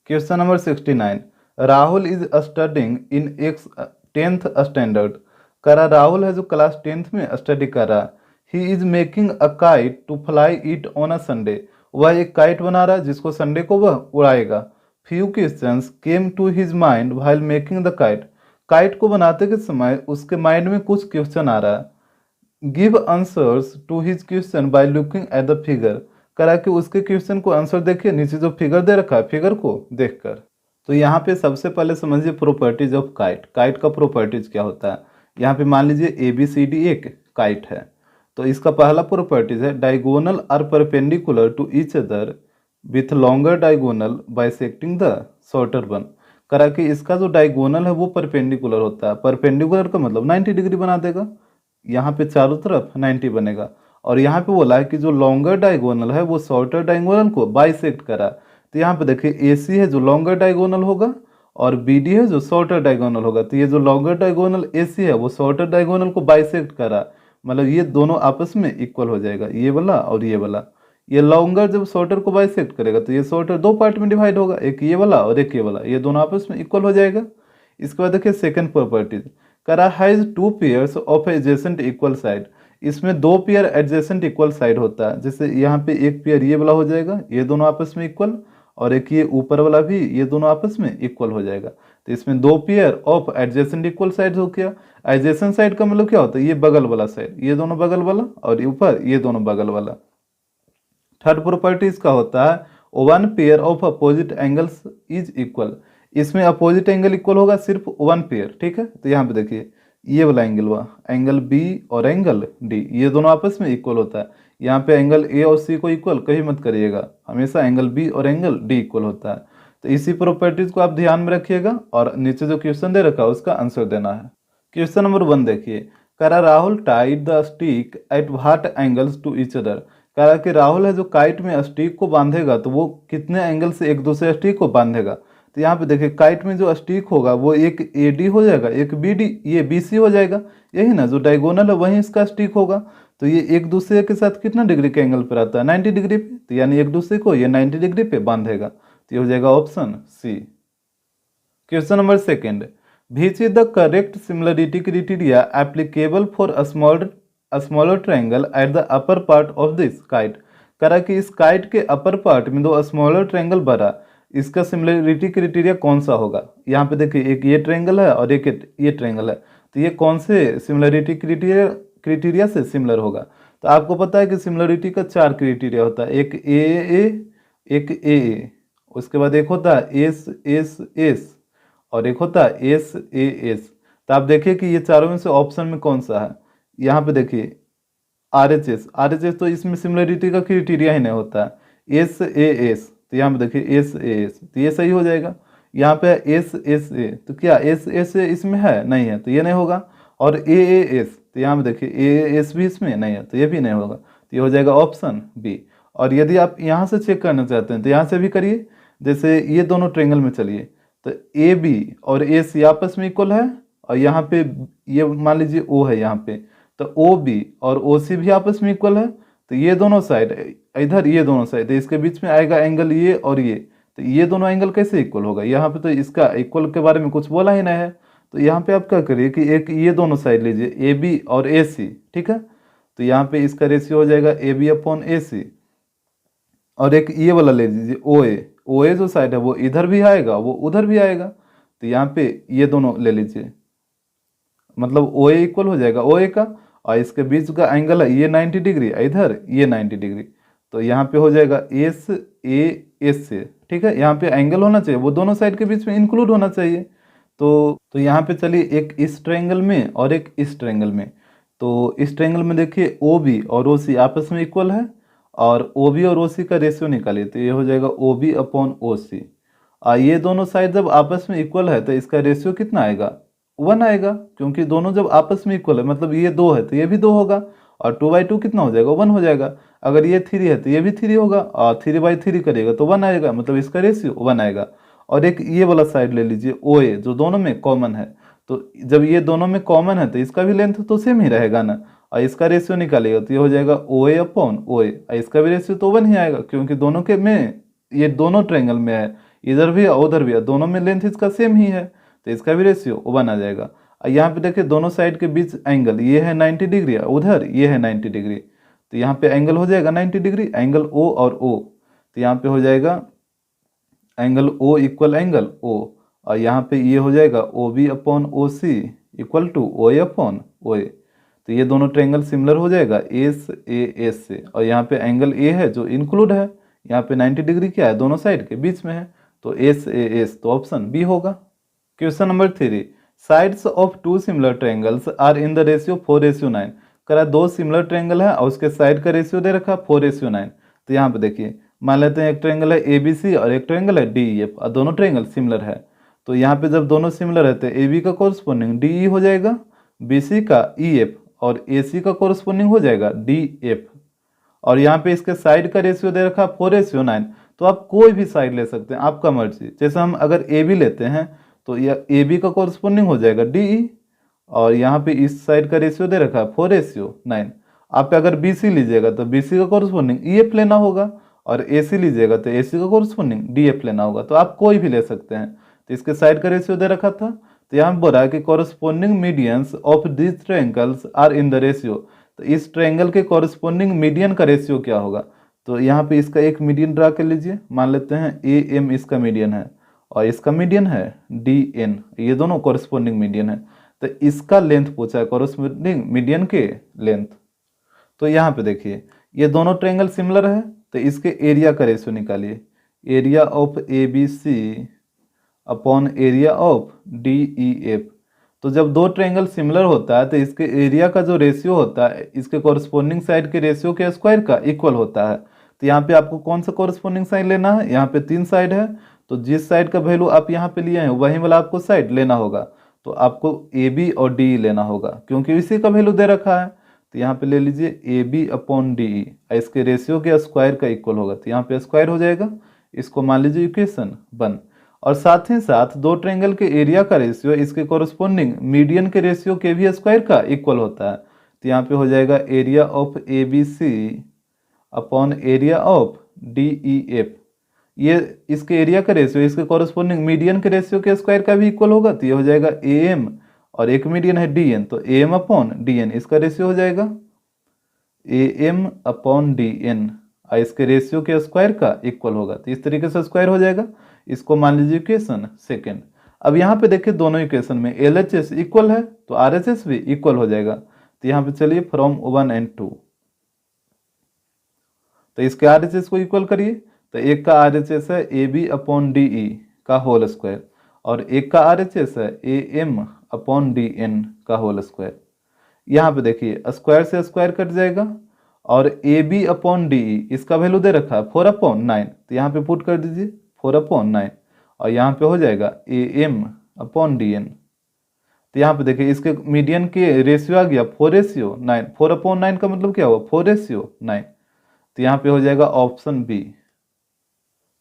Question number 69, Rahul is studying in x 10th standard. कह रहा राहुल है जो क्लास 10th में स्टडी कर रहा। He is making a kite to fly it on a Sunday. वह एक काइट बना रहा है जिसको संडे को वह उड़ाएगा। Few questions came to his mind while making the kite. Kite को बनाते के समय उसके माइंड में कुछ क्वेश्चन आ रहा है। Give answers to his question by looking at the figure. करा कि उसके क्वेश्चन को आंसर देखिए, नीचे जो फिगर दे रखा है फिगर को देखकर। तो यहाँ पे सबसे पहले समझिए प्रॉपर्टीज ऑफ काइट। काइट का प्रॉपर्टीज क्या होता है। यहाँ पे मान लीजिए ABCD एक काइट है, तो इसका पहला प्रॉपर्टीज है diagonal are perpendicular to each other with longer diagonal bisecting the shorter one. करा कि इसका जो डायगोनल है वो परपेंडिकुलर होता है। परपेंडिकुलर का मतलब 90 डिग्री बना देगा, यहाँ पे चारों तरफ 90 बनेगा। और यहाँ पे बोला है कि जो लॉन्गर डायगोनल है वो शॉर्टर डायगोनल को बाइसेक्ट करा। तो यहाँ पे देखिए AC है जो लॉन्गर डायगोनल होगा और BD है जो शॉर्टर डायगोनल होगा। तो ये जो लॉन्गर डायगोनल AC है वो शॉर्टर डायगोनल को बाइसेक्ट करा, मतलब ये दोनों आपस में इक्वल हो जाएगा, ये वाला और ये वाला। ये लॉन्गर जब शॉर्टर को बाइसेक्ट करेगा तो ये शॉर्टर दो पार्ट में डिवाइड होगा, एक ये वाला और एक ये वाला, ये दोनों आपस में इक्वल हो जाएगा। इसके बाद देखिए सेकंड प्रॉपर्टीज, करा has two pairs of adjacent equal side. इसमें दो पेयर एडजेसेंट इक्वल साइड होता है। जैसे यहाँ पे एक पेयर ये वाला हो जाएगा, ये दोनों आपस में इक्वल, और एक ये ऊपर वाला भी, ये दोनों आपस में इक्वल हो जाएगा। तो इसमें दो pair of adjacent equal side हो गया। एडजेसेंट साइड का मतलब क्या होता है, ये बगल वाला साइड, ये दोनों बगल वाला, और ऊपर ये दोनों बगल वाला। थर्ड प्रॉपर्टी इसका होता है one pair of opposite angles is equal. इसमें अपोजिट एंगल इक्वल होगा सिर्फ वन पेयर, ठीक है। तो यहाँ पे देखिए ये वाला एंगल हुआ, एंगल B और एंगल D, ये दोनों आपस में इक्वल होता है। यहाँ पे एंगल A और C को इक्वल कहीं मत करिएगा, हमेशा एंगल B और एंगल D इक्वल होता है। तो इसी प्रॉपर्टीज को आप ध्यान में रखिएगा और नीचे जो क्वेश्चन दे रखा है उसका आंसर देना है। क्वेश्चन नंबर 1 देखिए, कह रहा Rahul tied the stick at what angles to each other. कह रहा कि राहुल है जो काइट में स्टिक को बांधेगा तो वो कितने एंगल से एक दूसरे स्टिक को बांधेगा। तो यहाँ पे देखिए काइट में जो स्टिक होगा वो एक AD हो जाएगा, एक BD, ये BC हो जाएगा। यही ना, जो डायगोनल है वही इसका स्टिक होगा। तो ये एक दूसरे के साथ कितना डिग्री के एंगल पर आता है, 90 डिग्री पे। तो यानी एक दूसरे को ये 90 डिग्री पे बांधेगा। तो ये हो जाएगा option C। Question number 2, which is the correct similarity criteria applicable for a smaller triangle at the upper part of this kite. करा कि इस काइट के अपर पार्ट में दो स्मॉलर ट्रायंगल बना, इसका सिमिलरिटी क्राइटेरिया कौन सा होगा। यहाँ पे देखिए एक ये ट्रायंगल है और एक ये ट्रायंगल है, तो ये कौन से सिमिलरिटी क्राइटेरिया से सिमिलर होगा। तो आपको पता है कि सिमिलरिटी का 4 क्राइटेरिया होता है, एक AA, एक AA, उसके बाद एक होता है SSS और एक होता है SAS। तो आप देखिए कि ये चारों में से ऑप्शन में कौन सा है। यहाँ पे देखिए RHS तो इसमें सिमिलरिटी का क्राइटेरिया ही नहीं होता है। SAS, तो यहाँ पे देखिए SAS, तो ये सही हो जाएगा। यहाँ पे SSA, तो क्या SSA इसमें है, नहीं है, तो ये नहीं होगा। और AAS, तो यहाँ पे देखिए AAS भी इसमें नहीं है, तो ये भी नहीं होगा। तो ये हो जाएगा ऑप्शन B। और यदि आप यहाँ से चेक करना चाहते हैं तो यहाँ से भी करिए। जैसे ये दोनों ट्रायंगल में चलिए, तो AB और AC आपस में इक्वल है, और यहाँ पे ये मान लीजिए O है यहाँ पे, तो OB और OC भी आपस में इक्वल है। तो ये दोनों साइड, इधर ये दोनों साइड, तो इसके बीच में आएगा एंगल ये और ये, तो ये दोनों एंगल कैसे इक्वल होगा। यहाँ पे तो इसका इक्वल के बारे में कुछ बोला ही नहीं है। तो यहाँ पे आप क्या करिए कि एक ये दोनों साइड लीजिए AB और AC, ठीक है। तो यहाँ पे इसका रेशियो हो जाएगा AB/AC, और एक ये वाला ले लीजिए OA जो साइड है वो इधर भी आएगा वो उधर भी आएगा। तो यहाँ पे ये दोनों ले लीजिए, मतलब OA इक्वल हो जाएगा OA का, और इसके बीच का एंगल है ये 90 डिग्री, इधर ये 90 डिग्री। तो यहाँ पे हो जाएगा SAS से, ठीक है। यहाँ पे एंगल होना चाहिए वो दोनों साइड के बीच में इंक्लूड होना चाहिए। तो यहाँ पे चलिए एक इस ट्रायंगल में और एक इस ट्रायंगल में। तो इस ट्रायंगल में देखिए OB और OC आपस में इक्वल है, और OB और OC का रेशियो निकालिए, तो ये हो जाएगा OB/OC। ये दोनों साइड जब आपस में इक्वल है तो इसका रेशियो कितना आएगा, 1 आएगा, क्योंकि दोनों जब आपस में इक्वल है मतलब ये 2 है तो ये भी 2 होगा, और 2/2 कितना हो जाएगा, 1 हो जाएगा। अगर ये 3 है तो ये भी 3 होगा, और 3/3 करेगा तो 1 आएगा, मतलब इसका रेशियो 1 आएगा। और एक ये वाला साइड ले लीजिए OA जो दोनों में कॉमन है, तो जब ये दोनों में कॉमन है तो इसका भी लेंथ तो सेम ही रहेगा ना, और इसका रेशियो निकालेगा तो ये हो जाएगा OA/OA, इसका भी रेशियो तो 1 ही आएगा, क्योंकि दोनों के में ये दोनों ट्रायंगल में है, इधर भी और उधर भी है, दोनों में लेंथ इसका सेम ही है, तो इसका भी रेशियो 1 आ जाएगा। और यहाँ पे देखिए दोनों साइड के बीच एंगल, ये है 90 डिग्री, उधर ये है 90 डिग्री, तो यहाँ पे एंगल हो जाएगा 90 डिग्री, एंगल ओ और ओ, तो यहाँ पे हो जाएगा angle O equal angle O, और यहाँ पे ये हो जाएगा O B upon O C equal to O A upon O A, तो ये दोनों ट्रायंगल सिमिलर हो जाएगा एस ए एस से, और यहाँ पे एंगल ए है जो इंक्लूड है, यहाँ पे 90 डिग्री क्या है, दोनों साइड के बीच में है, तो एस ए एस, तो ऑप्शन बी होगा। Question number 3, sides of two similar triangles are in the ratio 4:9। करा दो सिमिलर ट्रायंगल है और उसके साइड का रेशियो दे रखा 4:9, तो यहाँ पे देखिए मान लेते हैं एक ट्रायंगल है ए बी सी और एक ट्रायंगल है डी ई एफ, और दोनों ट्रायंगल सिमिलर है, तो यहाँ पे जब दोनों सिमिलर है तो ए बी का कोरस्पोंडिंग डी ई हो जाएगा, बी सी का ई एफ, और ए सी का कोरस्पोंडिंग हो जाएगा डी एफ, और यहाँ पे इसके साइड का रेशियो दे रखा 4:9, तो आप कोई भी साइड ले सकते हैं, आपका मर्जी। जैसे हम अगर ए बी लेते हैं तो यह ए बी का कोरस्पोंडिंग हो जाएगा डी ई, और यहाँ पे इस साइड का रेशियो दे रखा है 4:9। आप अगर बी सी लीजिएगा तो बी सी का कोरस्पोंडिंग ई एफ लेना होगा, और ए सी लीजिएगा तो ए सी का कोरस्पोंडिंग डी एफ लेना होगा, तो आप कोई भी ले सकते हैं। तो इसके साइड का रेशियो दे रखा था, तो यहाँ बोल रहा है कि corresponding medians of this triangles are in the ratio, तो इस ट्रायंगल के कॉरस्पोंडिंग मीडियन का रेशियो क्या होगा, तो यहाँ पे इसका एक मीडियन ड्रा कर लीजिए, मान लेते हैं ए एम इसका मीडियन है और इसका मीडियन है डी एन, ये दोनों कॉरस्पोंडिंग मीडियन है, तो इसका लेंथ पूछा है कॉरस्पोंडिंग मीडियन के लेंथ। तो यहाँ पे देखिए ये दोनों ट्रायंगल सिमिलर है, तो इसके एरिया का रेशियो निकालिए, area of A B C upon area of D E F. तो जब दो ट्रायंगल सिमिलर होता है तो इसके एरिया का जो रेशियो होता है इसके कॉरस्पोंडिंग साइड के रेशियो के स्क्वायर का इक्वल होता है। तो यहाँ पे आपको कौन सा कॉरस्पोंडिंग साइड लेना है, यहाँ पे 3 साइड है, तो जिस साइड का वैल्यू आप यहाँ पे लिए हैं वही वाला आपको साइड लेना होगा, तो आपको ए बी और डी ई लेना होगा क्योंकि इसी का वैल्यू दे रखा है। तो यहाँ पे ले लीजिए A B upon D E, इसके रेशियो के स्क्वायर का इक्वल होगा, तो यहाँ पे स्क्वायर हो जाएगा, इसको मान लीजिए इक्वेशन 1। और साथ ही साथ दो ट्रायंगल के एरिया का रेशियो इसके कॉरस्पोंडिंग मीडियन के रेशियो के भी स्क्वायर का इक्वल होता है, तो यहाँ पे हो जाएगा area of A B C upon area of D E F, ये इसके एरिया का रेशियो इसके कॉरस्पोंडिंग मीडियन के रेशियो के स्क्वायर का भी इक्वल होगा, तो ये हो जाएगा ए एम, और एक मीडियन है डी एन, तो A M upon D N इसका रेशियो हो जाएगा A M upon D N, और इसके रेशियो के स्क्वायर का इक्वल होगा, तो इस तरीके से स्क्वायर हो जाएगा। इसको मान लीजिए इक्वेशन 2। अब यहाँ पे देखिए दोनों इक्वेशन में एल एच एस इक्वल है तो आर एच एस भी इक्वल हो जाएगा, तो यहाँ पे चलिए फ्रॉम 1 and 2, तो इसके आर एच एस को इक्वल करिए, तो एक का आर एच एस है A B upon D E का होल स्क्वायर, और एक का आर एच एस है A M upon D N का होल स्क्वायर। यहाँ पे देखिए स्क्वायर से स्क्वायर कट जाएगा, और A B upon D E इसका वैल्यू दे रखा है 4/9, तो यहाँ पे पुट कर दीजिए 4/9, और यहाँ पे हो जाएगा A M upon D N. तो यहाँ पे देखिए इसके मीडियन के रेशियो आ गया 4:9, 4/9 का मतलब क्या हुआ 4:9, तो यहाँ पे हो जाएगा option B.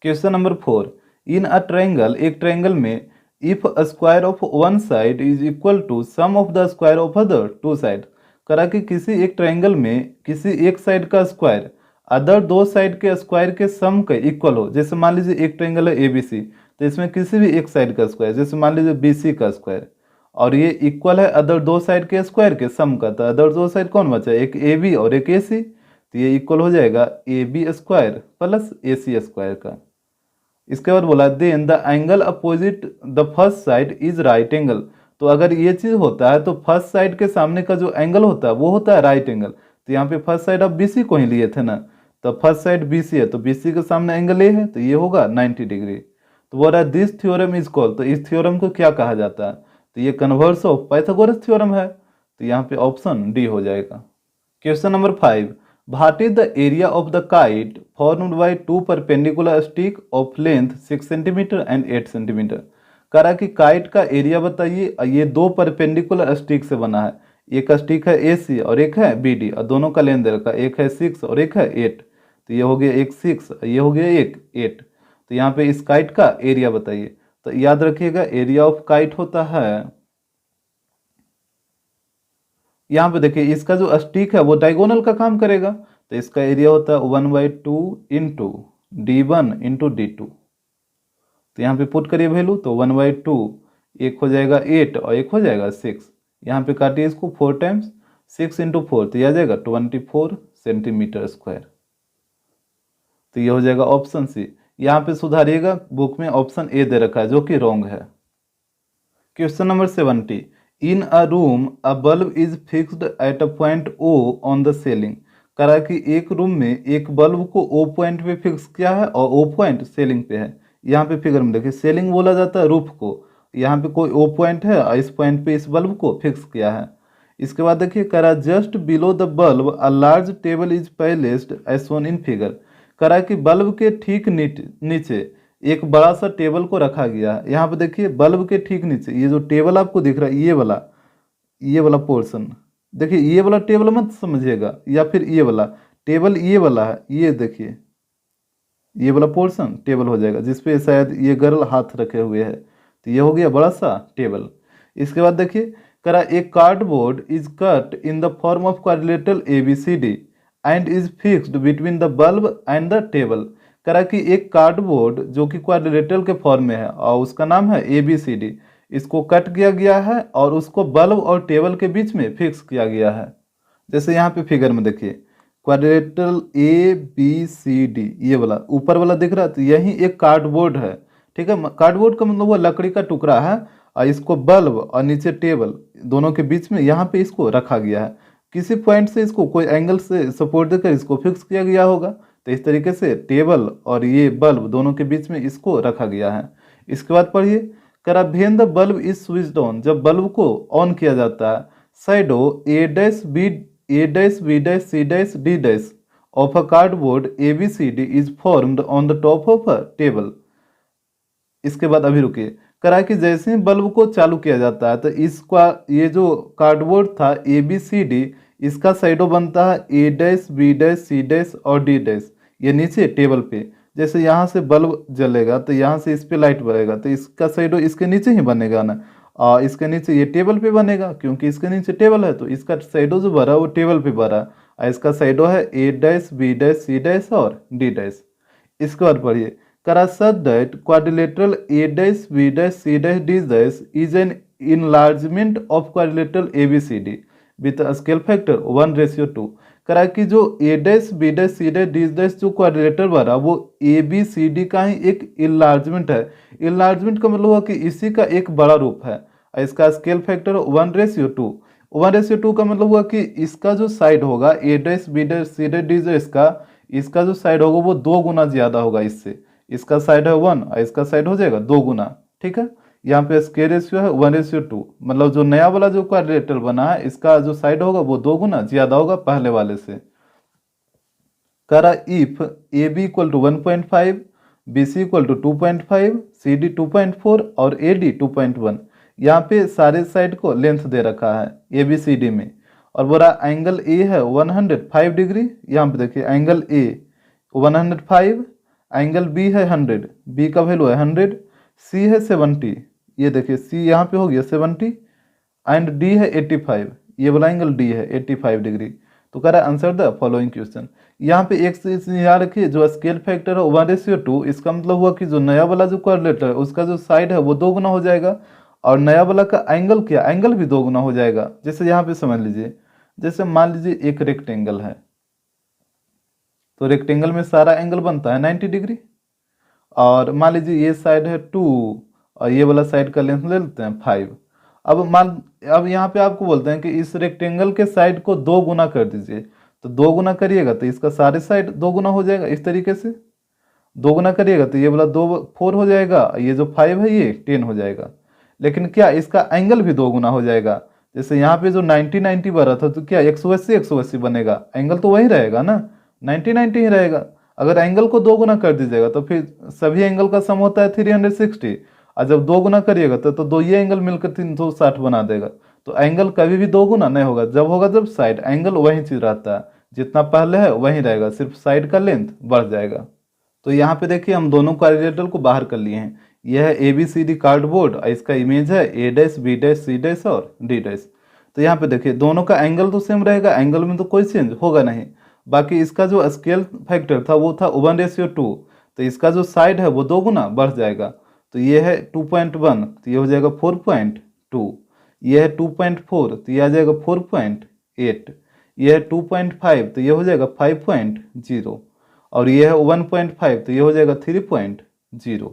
Question number 4, in a triangle, एक ट्रायंगल में if square of one side is equal to sum of the square of other 2 side, करा कि किसी एक ट्रायंगल में किसी एक साइड का स्क्वायर अदर 2 साइड के स्क्वायर के सम के इक्वल हो। जैसे मान लीजिए एक ट्रायंगल है ए बी सी, तो इसमें किसी भी एक साइड का स्क्वायर, जैसे मान लीजिए बी सी का स्क्वायर, और ये इक्वल है अदर 2 साइड के स्क्वायर के सम का, तो अदर 2 साइड कौन बचा, एक ए बी और एक ए सी, तो ये इक्वल हो जाएगा A B square plus A C square का। इसके बाद बोला then the angle opposite the first side is right angle, तो अगर ये चीज होता है तो फर्स्ट साइड के सामने का जो एंगल होता है वो होता है राइट एंगल। तो यहाँ पे फर्स्ट साइड आप बीसी को ही लिए थे ना, तो फर्स्ट साइड बीसी है तो बीसी के सामने एंगल ए है, तो ये होगा 90 डिग्री। तो बोल रहा है दिस थ्योरम इज कॉल्ड, तो इस थ्योरम को क्या कहा जाता है, तो ये कन्वर्स ऑफ पाइथागोरस थ्योरम है, तो यहाँ पे ऑप्शन डी हो जाएगा। Question number 5, What is the area of the kite formed by 2 perpendicular stick of length 6 cm and 8 cm? करा कि काइट का एरिया बताइए, ये 2 परपेंडिकुलर स्टिक से बना है, एक स्टिक है ए सी और एक है बी डी, और दोनों का लेंथ दे रखा है, एक है 6 और एक है 8, तो ये हो गया एक 6, ये हो गया एक 8, तो यहाँ पे इस काइट का एरिया बताइए। तो याद रखिएगा एरिया ऑफ काइट होता है, यहाँ पे देखिए इसका जो स्टिक है वो डायगोनल का काम करेगा, तो इसका एरिया होता है 1/2 इंटू D1 इंटू D2, तो तो यहाँ पे पुट करिए वैल्यू, तो 1/2 एक हो जाएगा 8 और एक हो जाएगा 6। यहाँ पे काटिए इसको 4 टाइम्स 6 × 4, तो यह आ जाएगा 24 सेंटीमीटर स्क्वायर। तो ये हो जाएगा ऑप्शन सी। यहाँ पे सुधारिएगा, बुक में ऑप्शन ए दे रखा है जो कि रॉन्ग है। Question number 70, in a room a bulb is fixed at a point O on the ceiling. करा कि एक रूम में एक बल्ब को ओ पॉइंट पे फिक्स किया है और ओ पॉइंट सेलिंग पे है। यहाँ पे फिगर में देखिए सेलिंग बोला जाता है रूफ को, यहाँ पे कोई ओ पॉइंट है और इस पॉइंट पे इस बल्ब को फिक्स किया है। इसके बाद देखिए करा just below the bulb a large table is placed as shown in figure. करा कि बल्ब के ठीक नीचे एक बड़ा सा टेबल को रखा गया है। यहाँ पे देखिए बल्ब के ठीक नीचे ये जो टेबल आपको दिख रहा है, ये वाला पोर्शन, देखिए ये वाला टेबल मत समझिएगा, या फिर ये वाला टेबल, ये वाला है, ये देखिए ये वाला पोर्शन टेबल हो जाएगा जिसपे शायद ये गर्ल हाथ रखे हुए है, तो ये हो गया बड़ा सा टेबल। इसके बाद देखिए करा एक cardboard is cut in the form of quadrilateral ABCD and is fixed between the bulb and the table. करा कि एक कार्डबोर्ड जो कि क्वाड्रिलेटरल के फॉर्म में है और उसका नाम है ABCD, इसको कट किया गया है और उसको बल्ब और टेबल के बीच में फिक्स किया गया है। जैसे यहाँ पे फिगर में देखिए क्वाड्रिलेटरल ABCD, ये वाला ऊपर वाला दिख रहा है, तो यही एक कार्डबोर्ड है। ठीक है, कार्डबोर्ड का मतलब वो लकड़ी का टुकड़ा है और इसको बल्ब और नीचे टेबल दोनों के बीच में यहाँ पे इसको रखा गया है। किसी पॉइंट से इसको कोई एंगल से सपोर्ट देकर इसको फिक्स किया गया होगा, तो इस तरीके से टेबल और ये बल्ब दोनों के बीच में इसको रखा गया है। इसके बाद पढ़िए करा when the bulb is switched on, जब बल्ब को ऑन किया जाता है, shadow A-B-C-D of a cardboard ABCD is formed on the top of a table. इसके बाद अभी रुकिए, करा कि जैसे ही बल्ब को चालू किया जाता है तो इसका ये जो कार्डबोर्ड था ABCD, इसका साइडो बनता है A-B-C- और D। ये नीचे टेबल पे, जैसे यहाँ से बल्ब जलेगा तो यहाँ से इस पे लाइट बनेगा, तो इसका साइडो इसके नीचे ही बनेगा ना, और इसके नीचे ये टेबल पे बनेगा क्योंकि इसके नीचे टेबल है, तो इसका साइडो जो भरा वो टेबल पे भरा और इसका साइडो है A-B-C- और D। इसके बाद पढ़िए करा such that quadrilateral A-B-C-D is an enlargement of quadrilateral ABCD with a scale factor 1:2। करा कि जो A-B-C-D जो क्वाड्रिलेटरल बना वो ABCD का ही एक इनलार्जमेंट है। इनलार्जमेंट का मतलब हुआ कि इसी का एक बड़ा रूप है, इसका स्केल फैक्टर 1:2। 1:2 का मतलब हुआ कि इसका जो साइड होगा A-B-C-D इसका जो साइड होगा वो 2 गुना ज्यादा होगा इससे। इसका साइड है 1 और इसका साइड हो जाएगा 2 गुना। ठीक है, यहाँ पे स्केल रेशियो है 1:2, मतलब जो नया वाला जो क्वाड्रिलेटरल बना है इसका जो साइड होगा वो 2 गुना ज्यादा होगा पहले वाले से। करा इफ AB = 1.5, BC = 2.5, CD 2.4 और AD 2.1। यहाँ पे सारे साइड को लेंथ दे रखा है ABCD में, और बोला एंगल A है 105 डिग्री। यहाँ पे देखिए एंगल A 105, एंगल B है 100, B का वैल्यू है 100, C है 70, ये देखिए C यहाँ पे हो गया 70 एंड D है 85, ये वाला एंगल D है 85 डिग्री। तो कह रहा है आंसर द फॉलोइंग क्वेश्चन। यहाँ पे एक चीज याद रखिए, जो स्केल फैक्टर है 1:2, इसका मतलब हुआ कि जो नया वाला जो क्वाड्रिलेटरल है उसका जो साइड है वो 2 गुना हो जाएगा, और नया वाला का एंगल क्या, एंगल भी 2 गुना हो जाएगा। जैसे यहाँ पे समझ लीजिए, जैसे मान लीजिए एक रेक्टेंगल है, तो रेक्टेंगल में सारा एंगल बनता है 90 डिग्री, और मान लीजिए ये साइड है 2 और ये वाला साइड का लेंथ ले लेते हैं 5। अब यहाँ पे आपको बोलते हैं कि इस रेक्टेंगल के साइड को 2 गुना कर दीजिए, तो 2 गुना करिएगा तो इसका सारे साइड 2 गुना हो जाएगा। इस तरीके से 2 गुना करिएगा तो ये वाला 4 हो जाएगा, ये जो 5 है ये 10 हो जाएगा। लेकिन क्या इसका एंगल भी 2 गुना हो जाएगा। जैसे यहाँ पे जो 90 बना था तो क्या 180 बनेगा, एंगल तो वही रहेगा ना, 90 ही रहेगा। अगर एंगल को 2 गुना कर दीजिएगा तो फिर सभी एंगल का सम होता है 360, और जब 2 गुना करिएगा तो दो ये एंगल मिलकर 360 बना देगा। तो एंगल कभी भी 2 गुना नहीं होगा, जब होगा जब साइड एंगल वही चीज रहता है, जितना पहले है वही रहेगा, सिर्फ साइड का लेंथ बढ़ जाएगा। तो यहाँ पे देखिए हम दोनों क्वाड्रिलेटरल को बाहर कर लिए हैं। यह है ABCD कार्डबोर्ड और इसका इमेज है A-B-C- और D। तो यहाँ पे देखिए दोनों का एंगल तो सेम रहेगा, एंगल में तो कोई चेंज होगा नहीं। बाकी इसका जो स्केल फैक्टर था वो था 1:2, तो इसका जो साइड है वो 2 गुना बढ़ जाएगा। तो ये है 2.1, तो ये हो जाएगा 4.2। ये है 2.4, तो ये आ जाएगा 4.8। ये है 2.5, तो ये हो जाएगा 5.0। और ये है 1.5, तो ये हो जाएगा 3.0।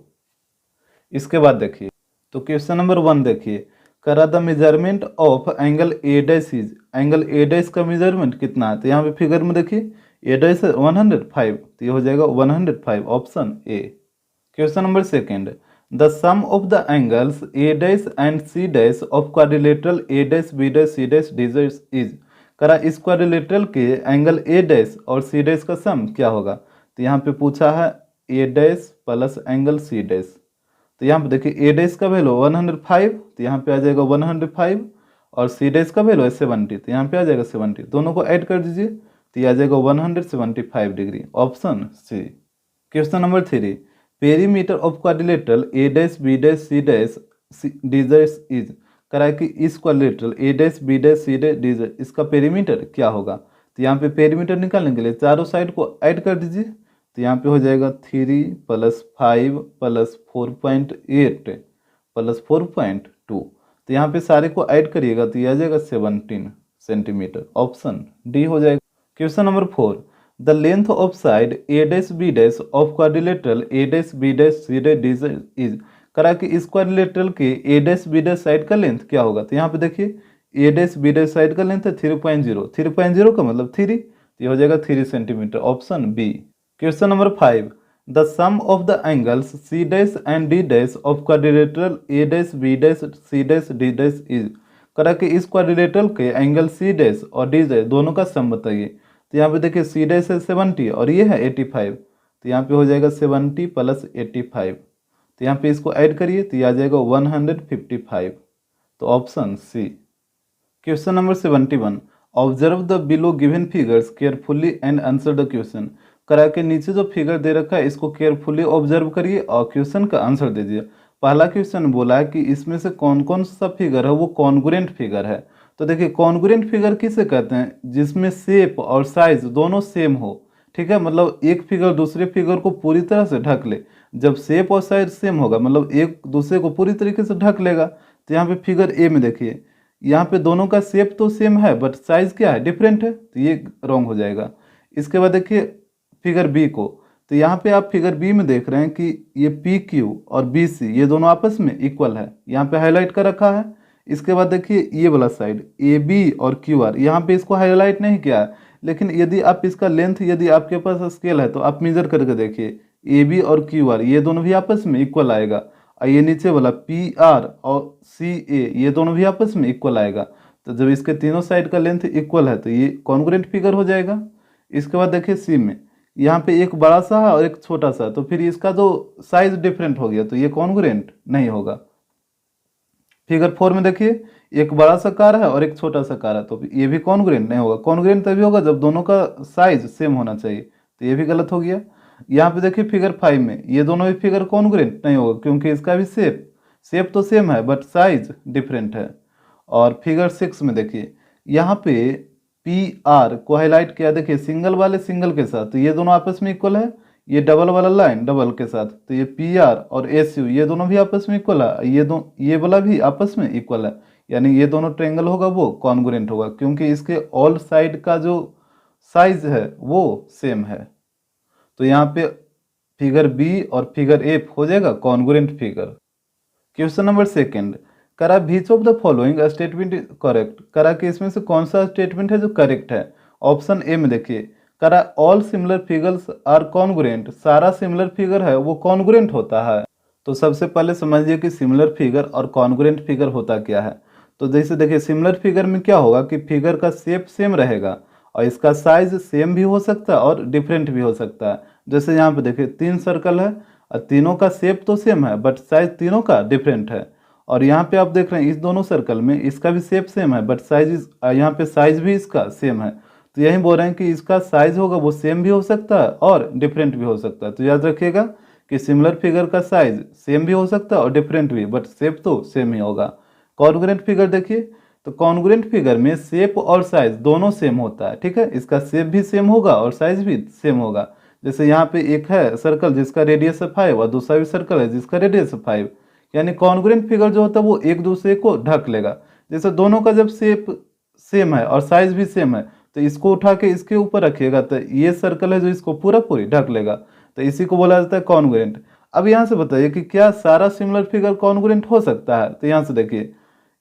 इसके बाद देखिए, तो क्वेश्चन नंबर 1 देखिए, करा the measurement of angle A dash is, angle A dash का मेजरमेंट कितना है, तो यहाँ पे फिगर में देखिए ए डैश है 105, तो ये हो जाएगा 105, option A. Question number 2, the sum of the angles A dash and C dash of quadrilateral A dash B dash C dash D dash is, करा इस क्वाड्रिलेटरल के एंगल ए डैश और C dash का सम क्या होगा। तो यहाँ पे पूछा है A dash plus angle C dash, तो यहाँ पे देखिए ए डैश का वैल्यू 105, तो यहाँ पे आ जाएगा 105, और सी डैश का वैल्यू है 70, तो यहाँ पे आ जाएगा 70। दोनों को ऐड कर दीजिए, तो ये आ जाएगा 175 degree, option C. Question number 3, perimeter of quadrilateral A dash B dash C dash D dash is, करा कि इस quadrilateral A dash B dash C dash D dash इसका पेरीमीटर क्या होगा। तो यहाँ पे पेरीमीटर निकालने के लिए चारों साइड को ऐड कर दीजिए, तो यहाँ पे हो जाएगा 3 + 5 + 4.8 + 4.2, तो यहाँ पे सारे को ऐड करिएगा, तो ये आ जाएगा 17 सेंटीमीटर, ऑप्शन डी हो जाएगा। Question number 4, the length of side A dash B dash of quadrilateral A dash B dash C dash D dash is, करा कि इस क्वाड्रिलेटरल के A dash B dash side का लेंथ क्या होगा। तो यहाँ पे देखिए A dash B dash side का लेंथ है 3.0, 3.0 का मतलब 3, तो ये हो जाएगा 3 centimetre, option B. Question number 5, the sum of the angles C dash and D dash of quadrilateral A dash B dash C dash D dash is, करा कि इस क्वाड्रिलेटरल के एंगल सी डैश और डी डैश दोनों का सम बताइए। तो यहाँ पे देखिए सी डैश है 70 और ये है 85, तो यहाँ पे हो जाएगा 70 + 85, तो यहाँ पे इसको ऐड करिए, तो ये आ जाएगा 155, तो option C. Question number 71, observe the below given figures carefully and answer the question, करा के नीचे जो फिगर दे रखा है इसको केयरफुली ऑब्जर्व करिए और क्वेश्चन का आंसर दीजिए। पहला क्वेश्चन बोला है कि इसमें से कौन कौन सा फिगर है वो कॉन्ग्रुएंट फिगर है। तो देखिए कॉन्ग्रुएंट फिगर किसे कहते हैं, जिसमें शेप और साइज दोनों सेम हो, ठीक है, मतलब एक फिगर दूसरे फिगर को पूरी तरह से ढक ले। जब शेप और साइज सेम होगा मतलब एक दूसरे को पूरी तरीके से ढक लेगा। तो यहाँ पे फिगर ए में देखिए, यहाँ पे दोनों का शेप तो सेम है बट साइज क्या है, डिफरेंट है, तो ये रॉन्ग हो जाएगा। इसके बाद देखिए फिगर बी को, तो यहाँ पे आप फिगर बी में देख रहे हैं कि ये पी क्यू और बी सी ये दोनों आपस में इक्वल है, यहाँ पे हाईलाइट कर रखा है। इसके बाद देखिए ये वाला साइड ए बी और क्यू आर, यहाँ पे इसको हाईलाइट नहीं किया है, लेकिन यदि आप इसका लेंथ यदि आपके पास स्केल है तो आप मेजर करके देखिए, ए बी और क्यू आर ये दोनों भी आपस में इक्वल आएगा, और ये नीचे वाला पी आर और सी ए ये दोनों भी आपस में इक्वल आएगा। तो जब इसके तीनों साइड का लेंथ इक्वल है तो ये कॉन्ग्रुएंट फिगर हो जाएगा। इसके बाद देखिए सी में, यहाँ पे एक बड़ा सा है और एक छोटा सा, तो फिर इसका जो साइज डिफरेंट हो गया तो ये कॉन्ग्रुएंट नहीं होगा। फिगर 4 में देखिए एक बड़ा सा कार है और एक छोटा सा कार है, तो ये भी कॉन्ग्रुएंट नहीं होगा। कॉन्ग्रुएंट तभी होगा जब दोनों का साइज सेम होना चाहिए, तो ये भी गलत हो गया। यहाँ पे देखिए फिगर 5 में ये दोनों भी फिगर कॉन्ग्रुएंट नहीं होगा क्योंकि इसका भी शेप तो सेम है बट साइज डिफरेंट है। और फिगर 6 में देखिए यहाँ पे पी आर को हाईलाइट किया, देखिए सिंगल वाले सिंगल के साथ, तो ये दोनों आपस में इक्वल है। ये डबल वाला लाइन डबल के साथ, तो ये पी आर और एस यू ये दोनों भी आपस में इक्वल है, ये वाला भी आपस में इक्वल है, यानी ये दोनों ट्रायंगल होगा वो कॉन्ग्रुएंट होगा क्योंकि इसके ऑल साइड का जो साइज है वो सेम है। तो यहाँ पे फिगर बी और फिगर एफ हो जाएगा कॉन्ग्रुएंट फिगर। क्वेश्चन नंबर 2, करा which of the following statement is correct, करा कि इसमें से कौन सा स्टेटमेंट है जो करेक्ट है। ऑप्शन ए में देखिए, करा all similar figures are congruent, सारा सिमिलर फिगर है वो कॉन्ग्रुएंट होता है। तो सबसे पहले समझिए कि सिमिलर फिगर और कॉन्ग्रुएंट फिगर होता क्या है। तो जैसे देखिए सिमिलर फिगर में क्या होगा कि फिगर का शेप सेम रहेगा और इसका साइज सेम भी हो सकता है और डिफरेंट भी हो सकता है। जैसे यहाँ पे देखिए 3 सर्कल है और तीनों का शेप तो सेम है बट साइज तीनों का डिफरेंट है। और यहाँ पे आप देख रहे हैं इस दोनों सर्कल में इसका भी शेप सेम है बट साइज यहाँ पे साइज भी इसका सेम है। तो यही बोल रहे हैं कि इसका साइज होगा वो सेम भी हो सकता है और डिफरेंट भी हो सकता है। तो याद रखिएगा कि सिमिलर फिगर का साइज सेम भी हो सकता है और डिफरेंट भी, बट शेप तो सेम ही होगा। कॉन्ग्रुएंट फिगर देखिए, तो कॉन्ग्रुएंट फिगर में शेप और साइज दोनों सेम होता है, ठीक है, इसका शेप भी सेम होगा और साइज भी सेम होगा। जैसे यहाँ पे एक है सर्कल जिसका रेडियस है 5 और दूसरा भी सर्कल है जिसका रेडियस है 5, यानी कॉन्ग्रुएंट फिगर जो होता है वो एक दूसरे को ढक लेगा। जैसे दोनों का जब शेप सेम है और साइज भी सेम है तो इसको उठा के इसके ऊपर रखिएगा तो ये सर्कल है जो इसको पूरा पूरी ढक लेगा, तो इसी को बोला जाता है कॉन्ग्रुएंट। अब यहाँ से बताइए कि क्या सारा सिमिलर फिगर कॉन्ग्रुएंट हो सकता है, तो यहाँ से देखिए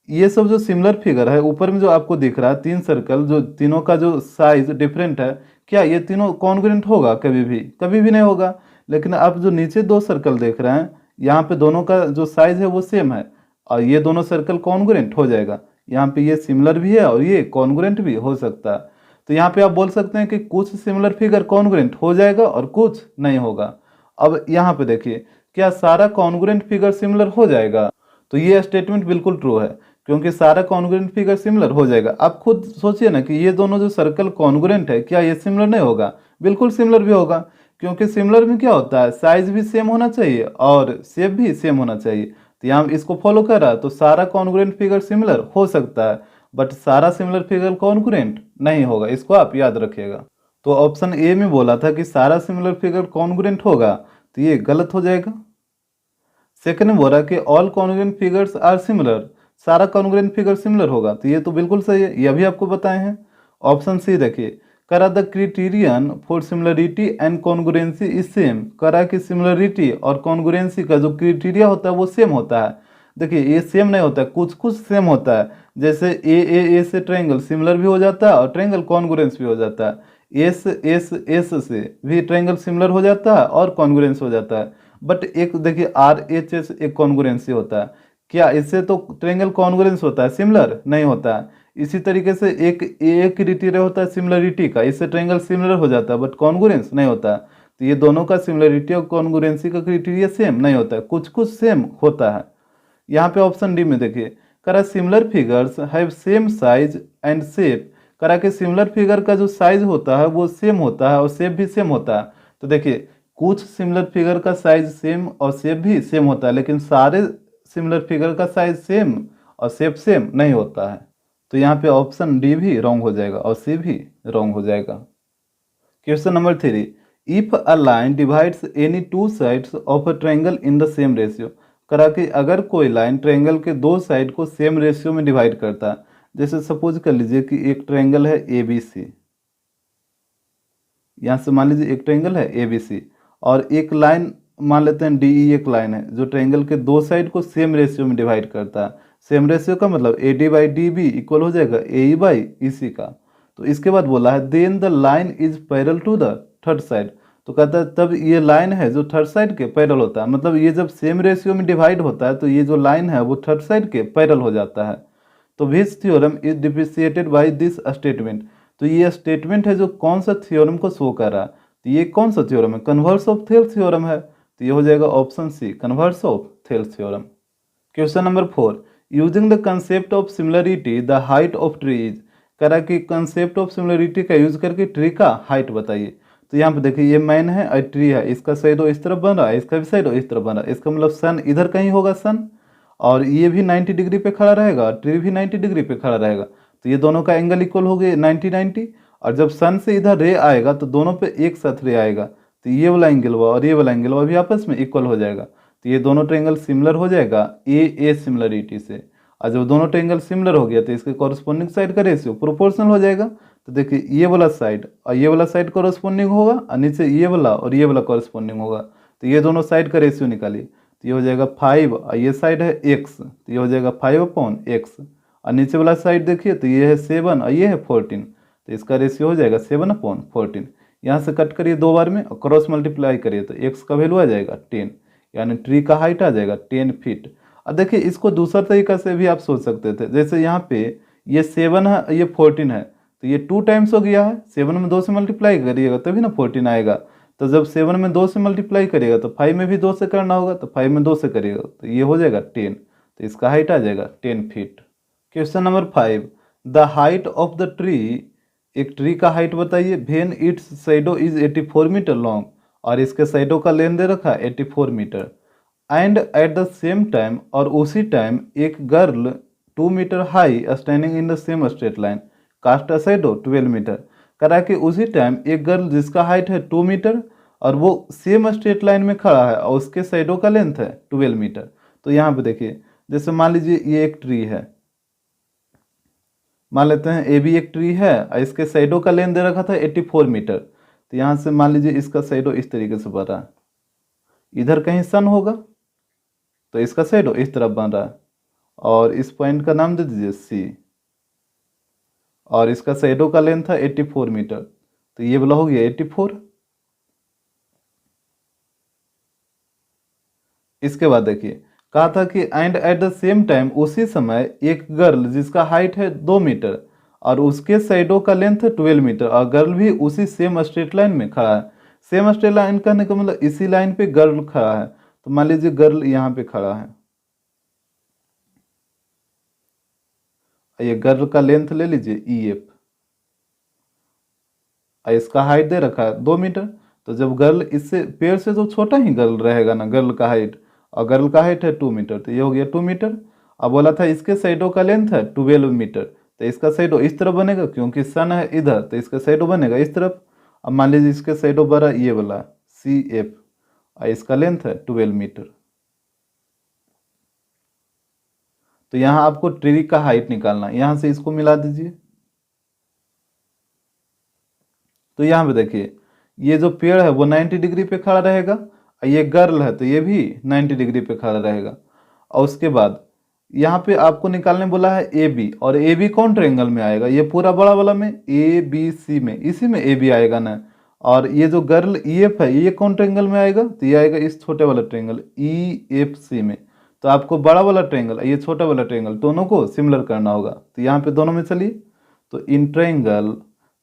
ये सब जो सिमिलर फिगर है ऊपर में जो आपको दिख रहा है 3 सर्कल, जो तीनों का जो साइज डिफरेंट है, क्या ये तीनों कॉन्ग्रुएंट होगा? कभी भी नहीं होगा। लेकिन आप जो नीचे 2 सर्कल देख रहे हैं यहाँ पे दोनों का जो साइज है वो सेम है और ये दोनों सर्कल कॉन्ग्रुएंट हो जाएगा। यहाँ पे ये सिमिलर भी है और ये कॉन्ग्रुएंट भी हो सकता है। तो यहाँ पे आप बोल सकते हैं कि कुछ सिमिलर फिगर कॉन्ग्रुएंट हो जाएगा और कुछ नहीं होगा। अब यहाँ पे देखिए क्या सारा कॉन्ग्रुएंट फिगर सिमिलर हो जाएगा, तो ये स्टेटमेंट बिल्कुल ट्रू है क्योंकि सारा कॉन्ग्रुएंट फिगर सिमिलर हो जाएगा। आप खुद सोचिए ना कि ये दोनों जो सर्कल कॉन्ग्रुएंट है क्या ये सिमिलर नहीं होगा? बिल्कुल सिमिलर भी होगा, क्योंकि सिमिलर में क्या होता है साइज भी सेम होना चाहिए और शेप भी सेम होना चाहिए। तो यहाँ इसको फॉलो कर रहा है तो सारा कॉन्ग्रुएंट फिगर सिमिलर हो सकता है, बट सारा सिमिलर फिगर कॉन्ग्रुएंट नहीं होगा, इसको आप याद रखिएगा। तो ऑप्शन ए में बोला था कि सारा सिमिलर फिगर कॉन्ग्रुएंट होगा, तो ये गलत हो जाएगा। सेकंड में बोला कि all congruent figures are similar, सारा कॉन्ग्रुएंट फिगर सिमिलर होगा, तो ये तो बिल्कुल सही है, ये भी आपको बताए हैं। ऑप्शन सी देखिए, करा the criterion for similarity and congruency is same, करा कि सिमिलरिटी और कॉन्ग्रुएंसी का जो क्राइटेरिया होता है वो सेम होता है। देखिए ये सेम नहीं होता है, कुछ कुछ सेम होता है। जैसे ए से ट्रायंगल सिमिलर भी हो जाता है और ट्रायंगल कॉन्ग्रुएंस भी हो जाता है। एस से भी ट्रायंगल सिमिलर हो जाता है और कॉन्ग्रुएंस हो जाता है। बट एक देखिए RHS एक कॉन्ग्रुएंसी होता है, क्या इससे तो ट्रायंगल कॉन्ग्रुएंस होता है, सिमिलर नहीं होता है। इसी तरीके से एक क्राइटेरिया होता है सिमिलरिटी का, इससे ट्रायंगल सिमिलर हो जाता है बट कॉन्ग्रुएंस नहीं होता है। तो ये दोनों का सिमिलरिटी और कॉन्ग्रुएंसी का क्राइटेरिया सेम नहीं होता है, कुछ कुछ सेम होता है। यहाँ पे ऑप्शन डी में देखिए, करा similar figures have same size and shape, करा के सिमिलर फिगर का जो साइज होता है वो सेम होता है और शेप भी सेम होता है। तो देखिए कुछ सिमिलर फिगर का साइज सेम और शेप भी सेम होता है, लेकिन सारे सिमिलर फिगर का साइज सेम और शेप सेम नहीं होता है। तो यहाँ पे ऑप्शन डी भी रॉन्ग हो जाएगा और सी भी रॉन्ग हो जाएगा। Question number 3, if a line divides any 2 sides of a triangle in the same ratio, करा कि अगर कोई लाइन ट्रायंगल के 2 साइड को सेम रेशियो में डिवाइड करता है। जैसे सपोज कर लीजिए कि एक ट्रायंगल है ABC, यहाँ से मान लीजिए एक ट्रायंगल है ABC और एक लाइन मान लेते हैं DE एक लाइन है जो ट्रायंगल के 2 साइड को सेम रेशियो में डिवाइड करता है। सेम रेशियो का मतलब AD/DB इक्वल हो जाएगा AE/EC का। तो इसके बाद बोला है then the line is parallel to the third side, तो कहता है तब ये लाइन है जो थर्ड साइड के पैरेलल होता है। मतलब ये जब सेम रेशियो में डिवाइड होता है तो ये जो लाइन है वो थर्ड साइड के पैरेलल हो जाता है। तो which theorem is differentiated by this statement, तो ये स्टेटमेंट है जो कौन सा थ्योरम को शो कर रहा है, तो ये कौन सा थ्योरम है, कन्वर्स ऑफ थेल्स थ्योरम है। तो ये हो जाएगा option C, converse of Thales theorem. Question number 4, using the concept of similarity the height of tree is, करा कि कंसेप्ट ऑफ सिमिलरिटी का यूज करके ट्री का हाइट बताइए। तो यहाँ पे देखिए ये मैन है और ट्री है, इसका शैडो इस तरफ बन रहा है, इसका भी शैडो इस तरफ बन रहा है, इसका मतलब सन इधर कहीं होगा सन, और ये भी 90 डिग्री पे खड़ा रहेगा, ट्री भी 90 डिग्री पे खड़ा रहेगा। तो ये दोनों का एंगल इक्वल हो गए 90-90, और जब सन से इधर रे आएगा तो दोनों पे एक साथ रे आएगा, तो ये वाला एंगल और ये वाला एंगल भी आपस में इक्वल हो जाएगा। तो ये दोनों ट्रायंगल सिमिलर हो जाएगा ए सिमिलरिटी से, और जब दोनों ट्रायंगल सिमिलर हो गया तो इसके कॉरस्पॉन्डिंग साइड का रेशियो प्रोपोर्शनल हो जाएगा। तो देखिए ये वाला साइड और ये वाला साइड कॉरस्पॉन्डिंग होगा और नीचे ये वाला और ये वाला कॉरस्पॉन्डिंग होगा। तो ये दोनों साइड का रेशियो निकालिए, तो ये हो जाएगा 5 और ये साइड है x, तो ये हो जाएगा 5/x, और नीचे वाला साइड देखिए तो ये है 7 और ये है 14, तो इसका रेशियो हो जाएगा 7/14। यहाँ से कट करिए 2 बार में और क्रॉस मल्टीप्लाई करिए तो x का वैल्यू आ जाएगा 10, यानी ट्री का हाइट आ जाएगा 10 फीट। और देखिए इसको दूसरा तरीका से भी आप सोच सकते थे, जैसे यहाँ पे ये 7 है ये 14 है, तो ये 2 टाइम्स हो गया है, 7 में 2 से मल्टीप्लाई करिएगा तभी ना 14 आएगा। तो जब 7 में 2 से मल्टीप्लाई करिएगा तो 5 में भी 2 से करना होगा, तो 5 में 2 से करिएगा तो ये हो जाएगा 10, तो इसका हाइट आ जाएगा 10 feet. Question number 5, the height of the tree, एक ट्री का हाइट बताइए। When its shadow is 84 metre long, और इसके शैडो का लेंथ दे रखा है 84 metre, and at the same time, और उसी टाइम एक girl 2 metre high standing in the same straight line, cast a shadow 12 metre, करा कि उसी टाइम एक गर्ल जिसका हाइट है 2 मीटर और वो सेम स्ट्रेट लाइन में खड़ा है और उसके साइडों का लेंथ है 12 मीटर। तो यहाँ पे देखिए, जैसे मान लीजिए ये एक ट्री है, मान लेते हैं ए भी एक ट्री है और इसके साइडों का लेंथ दे रखा था 84 मीटर। तो यहाँ से मान लीजिए इसका साइडो इस तरीके से बन रहा है, इधर कहीं सन होगा तो इसका साइडो इस तरफ बन रहा है, और इस पॉइंट का नाम दे दीजिए सी, और इसका साइडो का लेंथ था 84 मीटर। तो ये वाला हो गया 84। इसके बाद देखिए, कहा था कि and at the same time, उसी समय एक गर्ल जिसका हाइट है 2 मीटर और उसके साइडों का लेंथ है 12 मीटर, और गर्ल भी उसी सेम स्ट्रेट लाइन में खड़ा है। सेम स्ट्रेट लाइन कहने का मतलब इसी लाइन पे गर्ल खड़ा है। तो मान लीजिए गर्ल यहाँ पे खड़ा है, ये गर्ल का लेंथ ले लीजिए ई एफ, इसका हाइट दे रखा है 2 मीटर। तो जब गर्ल इससे पेड़ से तो छोटा ही गर्ल रहेगा ना, गर्ल का हाइट, और गर्ल का हाइट है 2 मीटर, तो ये हो गया 2 मीटर। अब बोला था इसके साइडों का लेंथ है 12 मीटर, तो इसका साइडो इस तरफ बनेगा क्योंकि सन है इधर, तो इसका साइडो बनेगा इस तरफ। अब मान लीजिए इसके साइडो बड़ा ये वाला सी एफ, और इसका लेंथ है 12 मीटर। तो यहाँ आपको ट्री का हाइट निकालना है, यहाँ से इसको मिला दीजिए। तो यहाँ पे देखिए, ये जो पेड़ है वो 90 डिग्री पे खड़ा रहेगा, और ये गर्ल है तो ये भी 90 डिग्री पे खड़ा रहेगा। और उसके बाद यहाँ पे आपको निकालने बोला है ए बी, और ए बी कौन ट्रायंगल में आएगा, ये पूरा बड़ा वाला में ए बी सी में, इसी में ए बी आएगा ना। और ये जो गर्ल ई एफ है ये कौन ट्रायंगल में आएगा, तो ये आएगा इस छोटे वाला ट्रायंगल ई एफ सी में। तो आपको बड़ा वाला ट्रायंगल ये छोटा वाला ट्रायंगल दोनों को सिमिलर करना होगा। तो यहाँ पे दोनों में चलिए, तो इन ट्रायंगल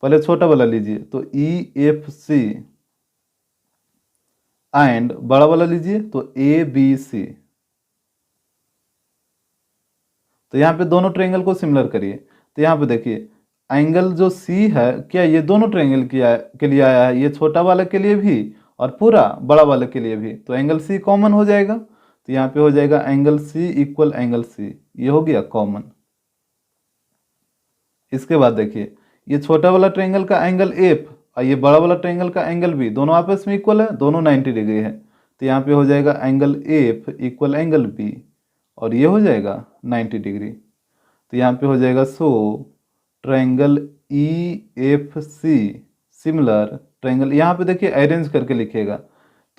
पहले छोटा वाला लीजिए, तो ई एफ सी एंड बड़ा वाला लीजिए तो ए बी सी। तो यहाँ पे दोनों ट्रायंगल को सिमिलर करिए। तो यहाँ पे देखिए, एंगल जो सी है क्या ये दोनों ट्रायंगल के लिए आया है, ये छोटा वाला के लिए भी और पूरा बड़ा वाले के लिए भी। तो एंगल सी कॉमन हो जाएगा, तो यहाँ पे हो जाएगा angle C equal angle C, ये हो गया कॉमन। इसके बाद देखिए, ये छोटा वाला ट्रायंगल का एंगल एफ और ये बड़ा वाला ट्रायंगल का एंगल बी दोनों आपस में इक्वल है, दोनों 90 डिग्री है। तो यहाँ पे हो जाएगा angle F equal angle B, और ये हो जाएगा 90 डिग्री। तो यहाँ पे हो जाएगा so triangle E F C similar triangle. यहाँ पे देखिए अरेंज करके लिखिएगा,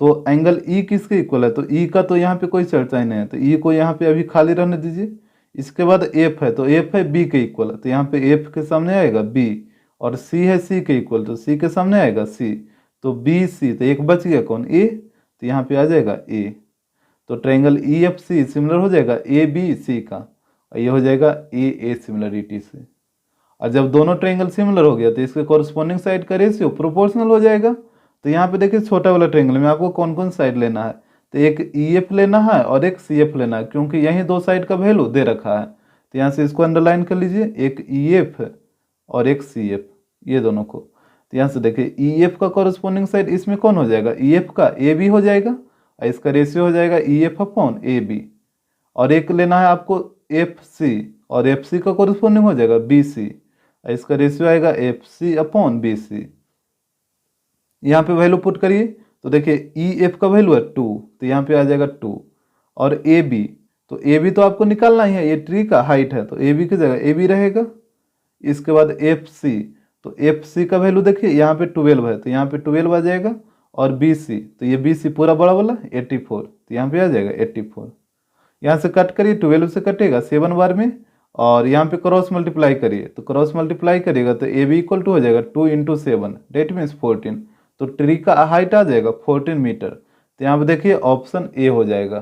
तो एंगल ई किसके इक्वल है, तो ई का तो यहाँ पे कोई चर्चा ही नहीं है, तो ई को यहाँ पे अभी खाली रहने दीजिए। इसके बाद एफ है, तो एफ है बी के इक्वल, तो यहाँ पे एफ के सामने आएगा बी, और सी है सी के इक्वल, तो सी के सामने आएगा सी, तो बी सी, तो एक बच गया कौन ए, तो यहाँ पे आ जाएगा ए। तो triangle E F C similar हो जाएगा ए बी सी का, और ये हो जाएगा ए ए सिमिलरिटी से। और जब दोनों ट्रायंगल सिमिलर हो गया तो इसके कॉरस्पॉन्डिंग साइड का रेशियो प्रोपोर्शनल हो जाएगा। तो यहाँ पे देखिए छोटा वाला ट्रायंगल में आपको कौन कौन साइड लेना है, तो एक ई एफ लेना है और एक सी एफ लेना है, क्योंकि यही दो साइड का वैल्यू दे रखा है। तो यहाँ से इसको अंडरलाइन कर लीजिए, एक ई एफ और एक सी एफ, ये दोनों को। तो यहाँ से देखिए ई एफ का कॉरस्पॉन्डिंग साइड इसमें कौन हो जाएगा, ई एफ का ए बी हो जाएगा, और इसका रेशियो हो जाएगा E F upon A B. और एक लेना है आपको एफ सी, और एफ सी का कॉरस्पॉन्डिंग हो जाएगा बी सी, इसका रेशियो आएगा F C upon B C. यहाँ पे वैल्यू पुट करिए, तो देखिए ई एफ का वैल्यू है 2, तो यहाँ पे आ जाएगा 2, और ए बी, तो ए बी तो आपको निकालना ही है, ये ट्री का हाइट है तो ए बी की जगह ए बी रहेगा। इसके बाद एफ सी, तो एफ सी का वैल्यू देखिए यहाँ पे 12 है, तो यहाँ पे 12 आ जाएगा, और बी सी, तो ये बी सी पूरा बड़ा वाला 84, तो यहाँ पे आ जाएगा 84। यहाँ से कट करिए, 12 से कटेगा 7 बार में, और यहाँ पे क्रॉस मल्टीप्लाई करिए, तो क्रॉस मल्टीप्लाई करिएगा तो ए बी इक्वल टू हो जाएगा 2 × 7, डेट मीन्स 14। तो ट्री का हाइट आ जाएगा 14 मीटर। तो यहाँ पे देखिए ऑप्शन ए हो जाएगा।